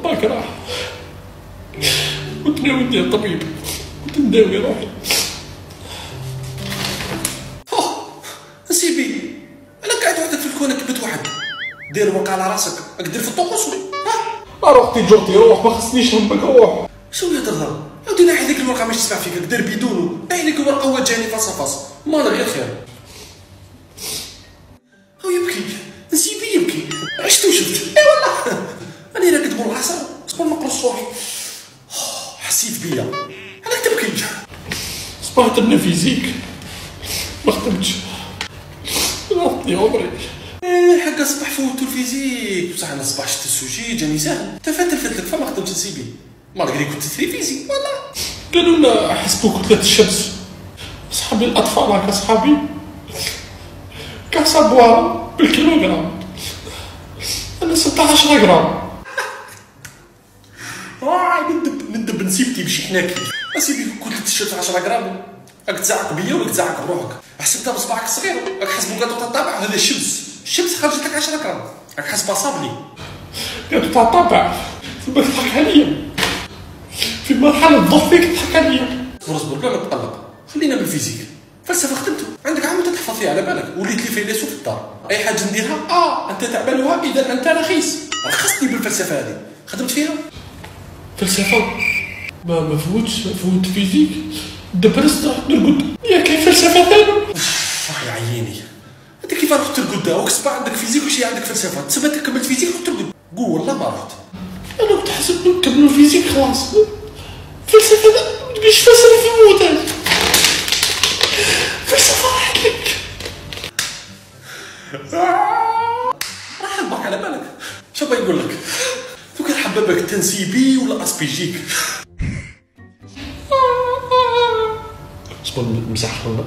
باك راح كنت ناوي ندير طبيب، كنت نداوي روحي. سيبي انا قاعد وحدك في الكون كبت واحد دير وقع على راسك راك دير في الطقوس. روحتي جوتي روح، ما خصنيش همك روح. شنو يا تهضر؟ عاودي ناحي ديك الورقه ماش تسمع فيك، دير بدونو ناحي ديك الورقه واجهني فاصا فاص، مال غير خير. هو يبكي نسيبي يبكي، عشت وشفت. اي والله انا راك تقول العصر تقول نقرص روحي، حسيت بيا علاش تبكي؟ صباح درنا فيزيك ما خدمتش، رفضني عمري. حق صباح فوتو الفيزيك، بصح انا صباح شفت السوجي جاني ساهل، تفات لك فما خدمتش نسيبي، مالغري كنت تدري فيزيك والله. قالوا لنا حسبوا كتلة الشمس، صحابي الأطفال هكا صحابي كحسبوها بالكيلوغرام، أنا 16 غرام. ندب نسيبتي بشي حناكي، اسيدي كتلة الشمس 10 غرام، راك تزعق بيا وراك تزعق بروحك، حسبتها بصباعك الصغير، راك حسبو قاطو تاع الطابع، هذا الشمس خرجت لك 10 غرام، راك حسبها صابلي. قاطو تاع الطابع ثم تضحك عليا في مرحلة ضعفك، تضحك عليا. اصبر بلا ما تقلق، خلينا بالفيزيك. فلسفه خدمته عندك عام تحفظ فيها على بالك، وليت لي فيلسوف في الدار، اي حاجه نديرها انت تعملها اذا انت رخيص، رخصتني بالفلسفه هذه خدمت فيها. فلسفة ما فوت فيزيك، دبرست رحت نرقد، يا كاين فلسفة ثاني. يا عيني انت كيف رحت ترقد؟ وكسبا عندك فيزيك وشي عندك فلسفه، تسمى كملت فيزيك رحت ترقد. قول والله ما رحت. انا كنت حسب نكملوا فيزيك خلاص، فلسفة ما تبقيش فلسفة في الموت، فلسفة راحت لك. راح نضحك على بالك، شو بغا يقول لك؟ لو كان حبابك تنسيبي ولا اسبيجيك. شكون مسح لنا؟